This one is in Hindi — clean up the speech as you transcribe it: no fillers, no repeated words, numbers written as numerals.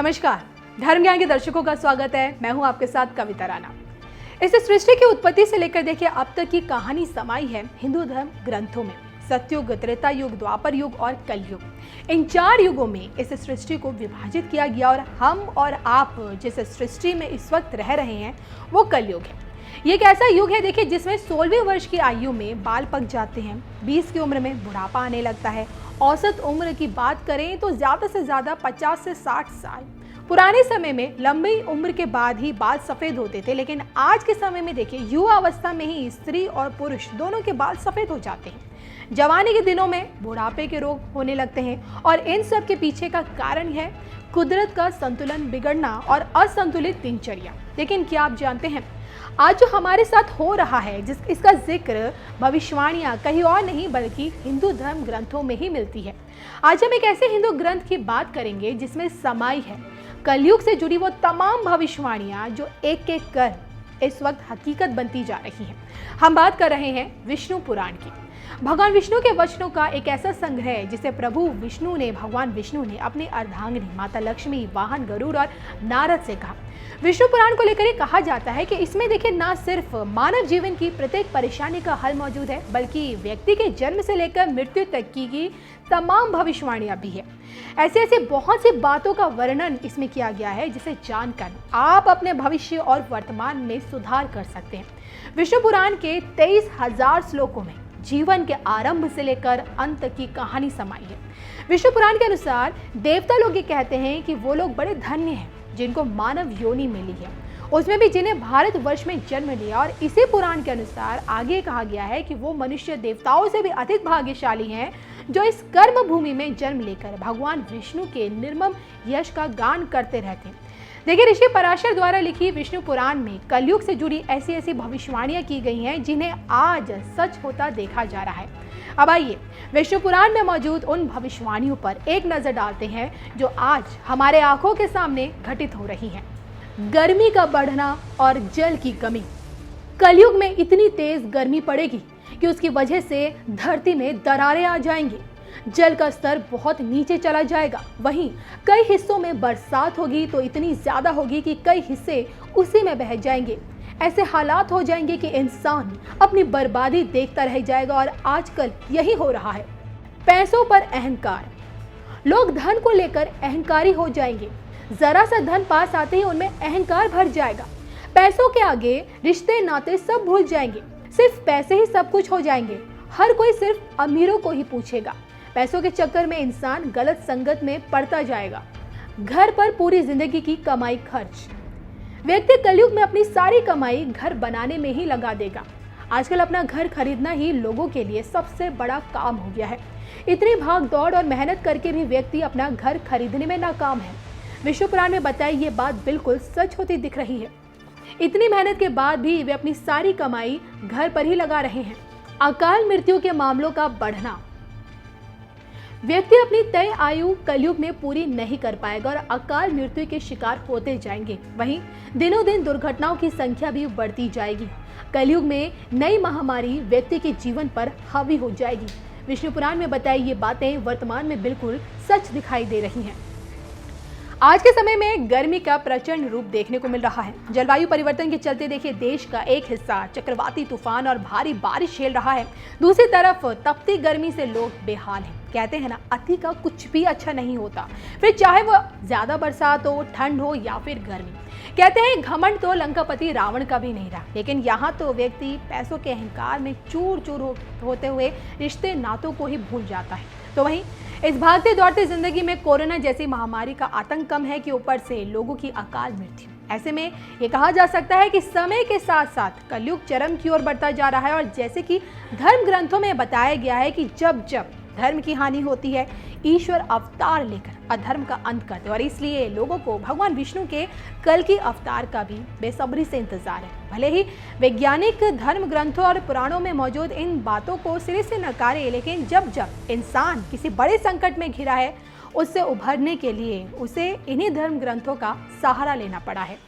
नमस्कार, धर्म ज्ञान के दर्शकों का स्वागत है। मैं हूं आपके साथ कविता राणा। इस सृष्टि की उत्पत्ति से लेकर देखिए अब तक की कहानी समाई है हिंदू धर्म ग्रंथों में। सतयुग, त्रेता युग, द्वापर युग और कलयुग, इन 4 युगों में इस सृष्टि को विभाजित किया गया और हम और आप जिस सृष्टि में इस वक्त रह रहे हैं वो कलयुग है। ये एक ऐसा युग है देखिए जिसमें 16वें वर्ष की आयु में बाल पक जाते हैं, 20 की उम्र में बुढ़ापा आने लगता है। औसत उम्र की बात करें तो ज़्यादा से ज़्यादा 50 से 60 साल। पुराने समय में लंबी उम्र के बाद ही बाल सफ़ेद होते थे, लेकिन आज के समय में देखिए युवा अवस्था में ही स्त्री और पुरुष दोनों के बाल सफ़ेद हो जाते हैं। जवानी के दिनों में बुढ़ापे के रोग होने लगते हैं और इन सब के पीछे का कारण है कुदरत का संतुलन बिगड़ना और असंतुलित दिनचर्या। लेकिन क्या आप जानते हैं आज जो हमारे साथ हो रहा है, इसका जिक्र भविष्यवाणियां कहीं और नहीं बल्कि हिंदू धर्म ग्रंथों में ही मिलती है। आज हम एक ऐसे हिंदू ग्रंथ की बात करेंगे जिसमें समाई है कलयुग से जुड़ी वो तमाम भविष्यवाणियां जो एक एक कर इस वक्त हकीकत बनती जा रही हैं। हम बात कर रहे हैं विष्णु पुराण की। भगवान विष्णु के वचनों का एक ऐसा संग्रह है जिसे भगवान विष्णु ने अपनी अर्धांगिनी माता लक्ष्मी, वाहन गरुड़ और नारद से कहा। विष्णु पुराण को लेकर कहा जाता है कि इसमें देखिए ना सिर्फ मानव जीवन की प्रत्येक परेशानी का हल मौजूद है, बल्कि व्यक्ति के जन्म से लेकर मृत्यु तक की तमाम भविष्यवाणियां भी है। ऐसे बहुत सी बातों का वर्णन इसमें किया गया है जिसे जानकर आप अपने भविष्य और वर्तमान में सुधार कर सकते हैं। विष्णु पुराण के 23,000 श्लोकों में जीवन के आरंभ से लेकर अंत की कहानी समाई है। विष्णु पुराण के अनुसार देवता लोग ये कहते हैं कि वो लोग बड़े धन्य हैं जिनको मानव योनि मिली है, उसमें भी जिन्हें भारत वर्ष में जन्म लिया। और इसी पुराण के अनुसार आगे कहा गया है कि वो मनुष्य देवताओं से भी अधिक भाग्यशाली हैं जो इस कर्म भूमि में जन्म लेकर भगवान विष्णु के निर्मम यश का गान करते रहते हैं। देखिए ऋषि पराशर द्वारा लिखी विष्णु पुराण में कलयुग से जुड़ी ऐसी भविष्यवाणियां की गई हैं जिन्हें आज सच होता देखा जा रहा है। अब आइए विष्णु पुराण में मौजूद उन भविष्यवाणियों पर एक नजर डालते हैं जो आज हमारे आंखों के सामने घटित हो रही हैं। गर्मी का बढ़ना और जल की कमी। कलयुग में इतनी तेज गर्मी पड़ेगी कि उसकी वजह से धरती में दरारें आ जाएंगी, जल का स्तर बहुत नीचे चला जाएगा। वहीं कई हिस्सों में बरसात होगी तो इतनी ज्यादा होगी कि कई हिस्से उसी में बह जाएंगे। ऐसे हालात हो जाएंगे कि इंसान अपनी बर्बादी देखता रह जाएगा और आजकल यही हो रहा है। पैसों पर अहंकार। लोग धन को लेकर अहंकारी हो जाएंगे। जरा सा धन पास आते ही उनमें अहंकार भर जाएगा। पैसों के आगे रिश्ते नाते सब भूल जाएंगे। सिर्फ पैसे ही सब कुछ हो जाएंगे। हर कोई सिर्फ अमीरों को ही पूछेगा। पैसों के चक्कर में इंसान गलत संगत में पड़ता जाएगा। घर पर पूरी जिंदगी की कमाई खर्च। व्यक्ति कलयुग में अपनी सारी कमाई घर बनाने में ही लगा देगा। आजकल अपना घर खरीदना ही लोगों के लिए सबसे बड़ा काम हो गया है। इतनी भाग दौड़ और मेहनत करके भी व्यक्ति अपना घर खरीदने में नाकाम है। विष्णु पुराण में बताई ये बात बिल्कुल सच होती दिख रही है। इतनी मेहनत के बाद भी वे अपनी सारी कमाई घर पर ही लगा रहे हैं। अकाल मृत्यु के मामलों का बढ़ना। व्यक्ति अपनी तय आयु कलयुग में पूरी नहीं कर पाएगा और अकाल मृत्यु के शिकार होते जाएंगे। वहीं दिनों दिन दुर्घटनाओं की संख्या भी बढ़ती जाएगी। कलयुग में नई महामारी व्यक्ति के जीवन पर हावी हो जाएगी। विष्णु पुराण में बताई ये बातें वर्तमान में बिल्कुल सच दिखाई दे रही हैं। आज के समय में गर्मी का प्रचंड रूप देखने को मिल रहा है। जलवायु परिवर्तन के चलते देखिए देश का एक हिस्सा चक्रवाती तूफान और भारी बारिश झेल रहा है। दूसरी तरफ तपती गर्मी से लोग बेहाल हैं। कहते हैं ना, अति का कुछ भी अच्छा नहीं होता, फिर चाहे वो ज्यादा बरसात हो, ठंड हो या फिर गर्मी। कहते हैं घमंड तो लंकापति रावण का भी नहीं रहा, लेकिन यहाँ तो व्यक्ति पैसों के अहंकार में चूर चूर होते हुए रिश्ते नातों को ही भूल जाता है। तो वहीं इस भागते दौड़ते जिंदगी में कोरोना जैसी महामारी का आतंक कम है कि ऊपर से लोगों की अकाल मृत्यु। ऐसे में ये कहा जा सकता है कि समय के साथ साथ कलयुग चरम की ओर बढ़ता जा रहा है और जैसे कि धर्म ग्रंथों में बताया गया है कि जब जब धर्म की हानि होती है ईश्वर अवतार लेकर अधर्म का अंत करते हैं और इसलिए लोगों को भगवान विष्णु के कल की अवतार का भी बेसब्री से इंतजार है। भले ही वैज्ञानिक धर्म ग्रंथों और पुराणों में मौजूद इन बातों को सिरे से नकारे, लेकिन जब जब इंसान किसी बड़े संकट में घिरा है उससे उभरने के लिए उसे इन्हीं धर्म ग्रंथों का सहारा लेना पड़ा है।